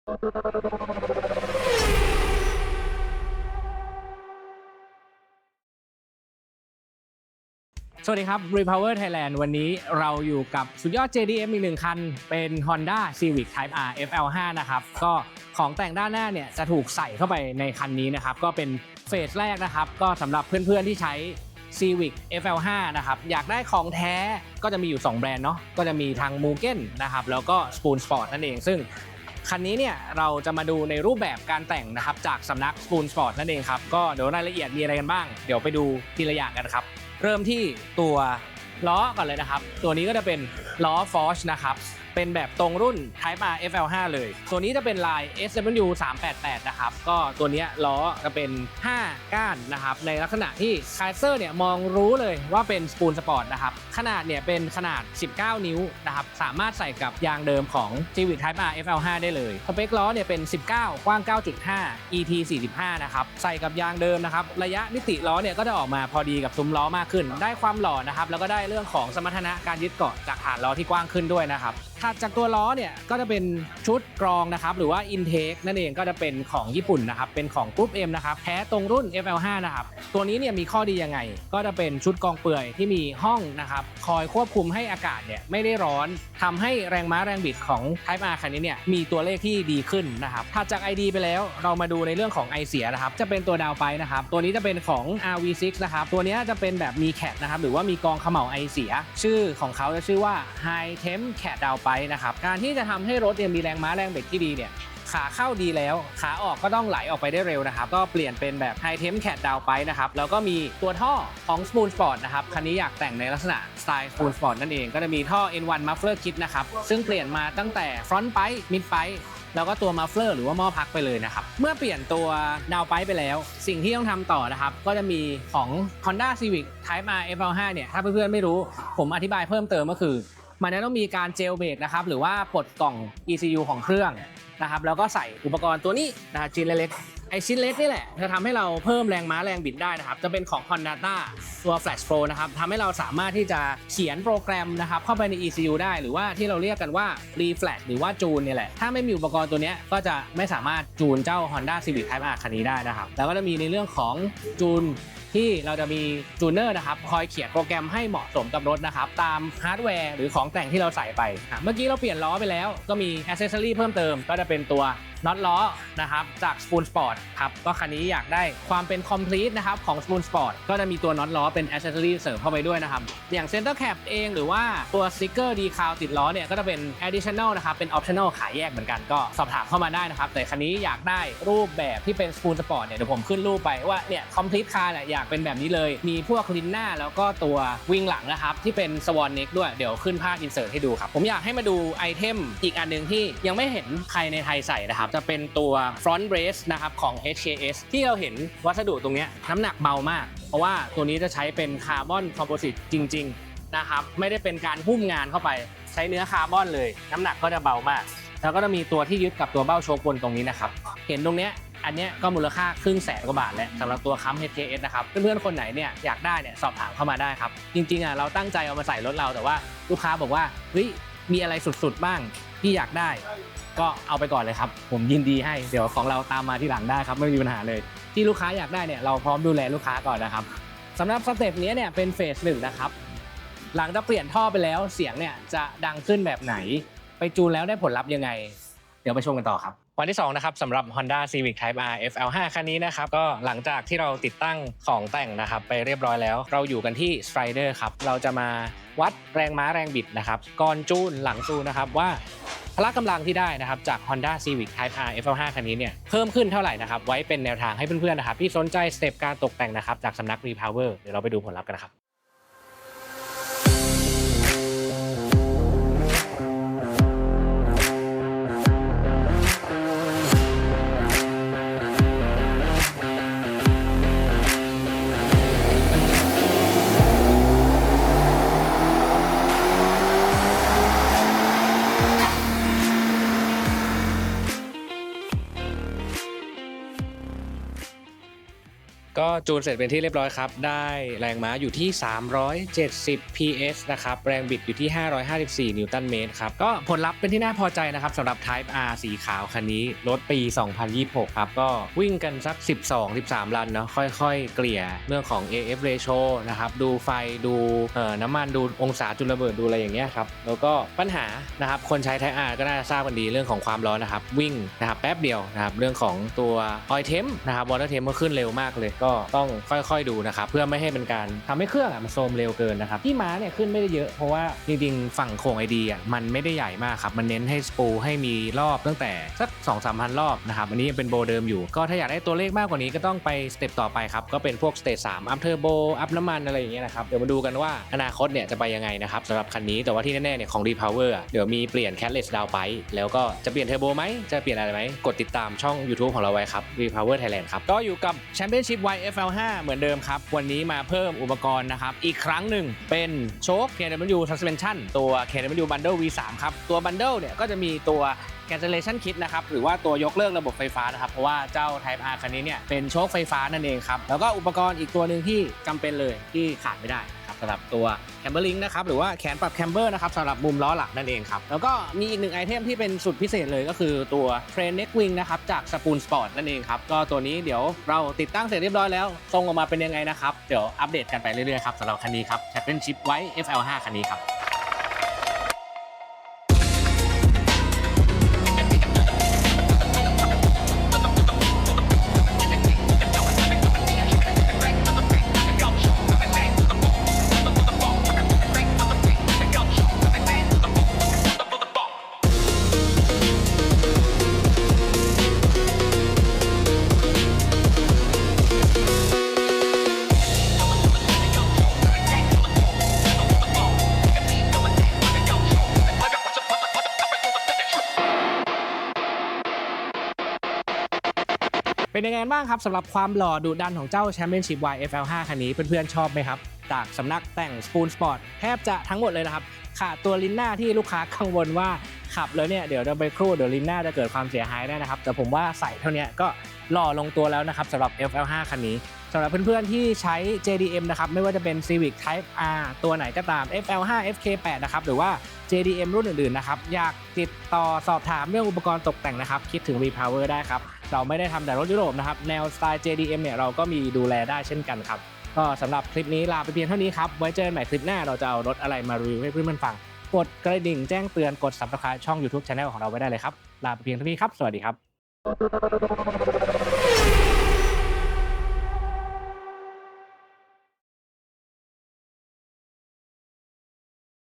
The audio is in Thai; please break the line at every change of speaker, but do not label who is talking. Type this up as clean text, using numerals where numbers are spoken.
สวัสดีครับ Repower Thailand วันนี้เราอยู่กับสุดยอด JDM อีกหนึ่งคันเป็น Honda Civic Type R FL5 นะครับก็ของแต่งด้านหน้าเนี่ยจะถูกใส่เข้าไปในคันนี้นะครับก็เป็นเฟสแรกนะครับก็สำหรับเพื่อนๆที่ใช้ Civic FL5 นะครับอยากได้ของแท้ก็จะมีอยู่2แบรนด์เนาะก็จะมีทาง Mugen นะครับแล้วก็ Spoon Sport นั่นเองซึ่งคันนี้เนี่ยเราจะมาดูในรูปแบบการแต่งนะครับจากสำนัก Spoon Sport นั่นเองครับก็เดี๋ยวรายละเอียดมีอะไรกันบ้างเดี๋ยวไปดูทีละอย่างกันครับเริ่มที่ตัวล้อก่อนเลยนะครับตัวนี้ก็จะเป็นล้อ Forge นะครับเป็นแบบตรงรุ่น Type R FL5 เลยตัวนี้จะเป็นลาย SW 388นะครับก็ตัวนี้ล้อจะเป็น5ก้านนะครับในลักษณะที่คาแรคเตอร์เนี่ยมองรู้เลยว่าเป็น Spoon Sport นะครับขนาดเนี่ยเป็นขนาด19นิ้วนะครับสามารถใส่กับยางเดิมของ Civic Type R FL5 ได้เลยสเปคล้อเนี่ยเป็น19กว้าง 9.5 ET 45นะครับใส่กับยางเดิมนะครับระยะนิติล้อเนี่ยก็จะออกมาพอดีกับซุ้มล้อมากขึ้นได้ความหล่อนะครับแล้วก็ได้เรื่องของสมรรถนะการยึดเกาะจากฐานล้อที่กว้างขึ้นด้วยนะครับถัดจากตัวล้อเนี่ยก็จะเป็นชุดกรองนะครับหรือว่า Intake นั่นเองก็จะเป็นของญี่ปุ่นนะครับเป็นของ Group M นะครับแท้ตรงรุ่น FL5 นะครับตัวนี้เนี่ยมีข้อดียังไงก็จะเป็นชุดกรองเปื่อยที่มีห้องนะครับคอยควบคุมให้อากาศเนี่ยไม่ได้ร้อนทำให้แรงม้าแรงบิดของ Type R คันนี้เนี่ยมีตัวเลขที่ดีขึ้นนะครับถัดจาก ID ไปแล้วเรามาดูในเรื่องของไอเสียนะครับจะเป็นตัวดาวไปนะครับตัวนี้จะเป็นของ RV6 นะครับตัวนี้จะเป็นแบบมี CAT นะครับหรือว่ามีกองเขม่าไอเสียชื่อของเขาจะชื่อว่า High Temp CAT ดาวไปนะครับการที่จะทำให้รถมีแรงม้าแรงบิดที่ดีเนี่ยขาเข้าดีแล้วขาออกก็ต้องไหลออกไปได้เร็วนะครับก็เปลี่ยนเป็นแบบ High Temp CAT ดาวไปนะครับแล้วก็มีตัวท่อของ Spoon Sport นะครับคันนี้อยากแต่งในลักษณะสไตล์ Spoon Sport นั่นเองก็จะมีท่อ N1 Muffler Kit นะครับซึ่งเปลี่ยนมาตั้งแต่ Front Pipe Mid Pipeแล้วก็ตัวมัฟเฟอร์หรือว่าหม้อพักไปเลยนะครับเมื่อเปลี่ยนตัวดาวไปไปแล้วสิ่งที่ต้องทำต่อนะครับก็จะมีของ Honda Civic Type R FL5 เนี่ยถ้าเพื่อนๆไม่รู้ผมอธิบายเพิ่มเติมก็คือมันจะต้องมีการเจลเบรกนะครับหรือว่าปลดกล่อง ECU ของเครื่องนะครับแล้วก็ใส่อุปกรณ์ตัวนี้นะชิ้นเล็กไอชิ้นเล็กนี่แหละจะทำให้เราเพิ่มแรงม้าแรงบิดได้นะครับจะเป็นของ Honda ตัว Flash Pro นะครับทำให้เราสามารถที่จะเขียนโปรแกรมนะครับเข้าไปใน ECU ได้หรือว่าที่เราเรียกกันว่า Reflash หรือว่าจูนเนี่ยแหละถ้าไม่มีอุปกรณ์ตัวนี้ก็จะไม่สามารถจูนเจ้า Honda Civic Type R คันนี้ได้นะครับแล้วก็จะมีในเรื่องของจูนที่เราจะมีจูเนอร์นะครับคอยเขียนโปรแกรมให้เหมาะสมกับรถนะครับตามฮาร์ดแวร์หรือของแต่งที่เราใส่ไปเมื่อกี้เราเปลี่ยนล้อไปแล้วก็มีแอคเซสซอรี่เพิ่มเติมก็จะเป็นตัวน็อตล้อนะครับจาก Spoon Sport ครับก็คันนี้อยากได้ความเป็น complete นะครับของ Spoon Sport ก็จะมีตัวน็อตล้อเป็น accessory เสริมเข้าไปด้วยนะครับอย่าง Center Cap เองหรือว่าตัวสติ๊กเกอร์ดีคาวติดล้อเนี่ยก็จะเป็น additional นะครับเป็น optional ขายแยกเหมือนกันก็สอบถามเข้ามาได้นะครับแต่คันนี้อยากได้รูปแบบที่เป็น Spoon Sport เนี่ยเดี๋ยวผมขึ้นรูปไปว่าเนี่ย complete car เนี่ยอยากเป็นแบบนี้เลยมีพวกลิ้นหน้าแล้วก็ตัววิงหลังนะครับที่เป็น Swan Neck ด้วยเดี๋ยวขึ้นภาพ insert ให้ดูครับผมอยากให้มาดูไอเทมอีกอันนึงที่ยังไม่เห็นใครในไทยใส่นะครับจะเป็นตัว front brace นะครับของ HKS ที่เราเห็นวัสดุตรงนี้น้ำหนักเบามากเพราะว่าตัวนี้จะใช้เป็นคาร์บอนคอมโพสิตจริงๆนะครับไม่ได้เป็นการหุ้มงานเข้าไปใช้เนื้อคาร์บอนเลยน้ำหนักก็จะเบามากแล้วก็จะมีตัวที่ยึดกับตัวเบ้าโชคบนตรงนี้นะครับเห็นตรงเนี้ยอันนี้ก็มูลค่า100,000 กว่าบาทแล้วสำหรับตัวค้ำ HKS นะครับเพื่อนๆคนไหนเนี่ยอยากได้เนี่ยสอบถามเข้ามาได้ครับจริงๆเราตั้งใจเอามาใส่รถเราแต่ว่าลูกค้าบอกว่าเฮ้ยมีอะไรสุดๆบ้างที่อยากได้ก็เอาไปก่อนเลยครับผมยินดีให้เดี๋ยวของเราตามมาที่หลังได้ครับไม่มีปัญหาเลยที่ลูกค้าอยากได้เนี่ยเราพร้อมดูแลลูกค้าก่อนนะครับสำหรับสเต็ปนี้เนี่ยเป็นเฟส 1นะครับหลังจากเปลี่ยนท่อไปแล้วเสียงเนี่ยจะดังขึ้นแบบไหนไปจูนแล้วได้ผลลัพธ์ยังไงเดี๋ยวไปชมกันต่อครับวันที่2นะครับสำหรับ Honda Civic Type R FL5 คันนี้นะครับก็หลังจากที่เราติดตั้งของแต่งนะครับไปเรียบร้อยแล้วเราอยู่กันที่ Strider ครับเราจะมาวัดแรงม้าแรงบิดนะครับก่อนจูนหลังจูนนะครับว่าพละกำลังที่ได้นะครับจาก Honda Civic Type R FL5 คันนี้เนี่ยเพิ่มขึ้นเท่าไหร่นะครับไว้เป็นแนวทางให้เพื่อนๆนะครับที่สนใจสเต็ปการตกแต่งนะครับจากสำนัก Repower เดี๋ยวเราไปดูผลลัพธ์กันนะครับ ก็จูนเสร็จเป็นที่เรียบร้อยครับได้แรงม้าอยู่ที่370 PS นะครับแรงบิดอยู่ที่554นิวตันเมตรครับก็ผลลัพธ์เป็นที่น่าพอใจนะครับสำหรับ Type R สีขาวคันนี้รถปี2026ครับก็วิ่งกันสัก12-13 รันเนาะค่อยๆเกลี่ยเรื่องของ AF ratio นะครับดูไฟดูน้ำมันดูองศาจุลระเบิดดูอะไรอย่างเงี้ยครับแล้วก็ปัญหานะครับคนใช้ Type R ก็น่าจะทราบกันดีเรื่องของความร้อนนะครับวิ่งนะครับแป๊บเดียวนะครับเรื่องของตัว Oil Temp นะครับ Water Temp ก็ขึ้นเร็วมากเลยก็ต้องค่อยๆดูนะครับเพื่อไม่ให้เป็นการทำให้เครื่องมันโทรมเร็วเกินนะครับที่ม้าเนี่ยขึ้นไม่ได้เยอะเพราะว่าจริงๆฝั่งโค้ง ID มันไม่ได้ใหญ่มากครับมันเน้นให้สปูให้มีรอบตั้งแต่สัก 2-3 พันรอบนะครับอันนี้ยังเป็นโบเดิมอยู่ก็ถ้าอยากได้ตัวเลขมากกว่านี้ก็ต้องไปสเต็ปต่อไปครับก็เป็นพวกสเตจ3อัพเทอร์โบอัพน้ำมันอะไรอย่างเงี้ยนะครับเดี๋ยวมาดูกันว่าอนาคตเนี่ยจะไปยังไงนะครับสำหรับคันนี้แต่ว่าที่แน่ๆเนี่ยของ Repower เดี๋ยวมีเปลี่ยน Catalyst Down Pipe แล้วก็จะเปลี่ยนเทอร์โบไหมจะเปลี่ยนอะไรไหมกดติดตามช่อง YouTube ของเราไว้ครับ Repower Thailand ครับก็อยู่กับ Championship YFL5 เหมือนเดิมครับวันนี้มาเพิ่มอุปกรณ์นะครับอีกครั้งหนึ่งเป็นโชค KW Suspension ตัว KW Bundle V3 ครับตัว Bundle เนี่ยก็จะมีตัว Cancellation Kit นะครับหรือว่าตัวยกเลิกระบบไฟฟ้านะครับเพราะว่าเจ้า Type R คันนี้เนี่ยเป็นโชคไฟฟ้านั่นเองครับแล้วก็อุปกรณ์อีกตัวหนึ่งที่จำเป็นเลยที่ขาดไม่ได้ครับสำหรับตัว Camber Link นะครับหรือว่าแขนปรับ Camber นะครับสำหรับมุมล้อหลักนั่นเองครับแล้วก็มีอีกหนึ่งไอเทมที่เป็นสุดพิเศษเลยก็คือตัว Train Neck Wing นะครับจาก Spoon Sport นั่นเองครับก็ตัวนี้เดี๋ยวเราติดตั้งเสร็จเรียบร้อยแล้วทรงออกมาเป็นยังไงนะครับเดี๋ยวอัปเดตกันไปเรื่อยๆครับสำหรับคันนี้ครับ Championship YFL5 คันนี้ครับเป็นยังไงบ้างครับสำหรับความหล่อดุดันของเจ้า Championship YFL5 คันนี้เพื่อนๆชอบไหมครับจากสำนักแต่ง Spoon Sport แทบจะทั้งหมดเลยนะครับขาดตัวลิ้นหน้าที่ลูกค้ากังวลว่าขับแล้วเนี่ยเดี๋ยวจะไปครูดเดี๋ยวลิ้นหน้าจะเกิดความเสียหายได้นะครับแต่ผมว่าใส่เท่านี้ก็หล่อลงตัวแล้วนะครับสำหรับ FL5 คันนี้สำหรับเพื่อนๆที่ใช้ JDM นะครับไม่ว่าจะเป็น Civic Type R ตัวไหนก็ตาม FL5 FK8 นะครับหรือว่า JDM รุ่นอื่นๆนะครับอยากติดต่อสอบถามเรื่องอุปกรณ์ตกแต่งนะครับคิดถึง Repower ได้ครับเราไม่ได้ทำแต่รถยุโรปนะครับแนวสไตล์ JDM เนี่ยเราก็มีดูแลได้เช่นกันครับก็สำหรับคลิปนี้ลาไปเพียงเท่านี้ครับไว้เจอกันใหม่คลิปหน้าเราจะเอารถอะไรมารีวิวให้เพื่อนๆฟังกดกระดิ่งแจ้งเตือนกด Subscribe ช่อง YouTube Channel ของเราไว้ได้เลยครับลาไปเพียงเท่านี้ครับสวัสดีครับ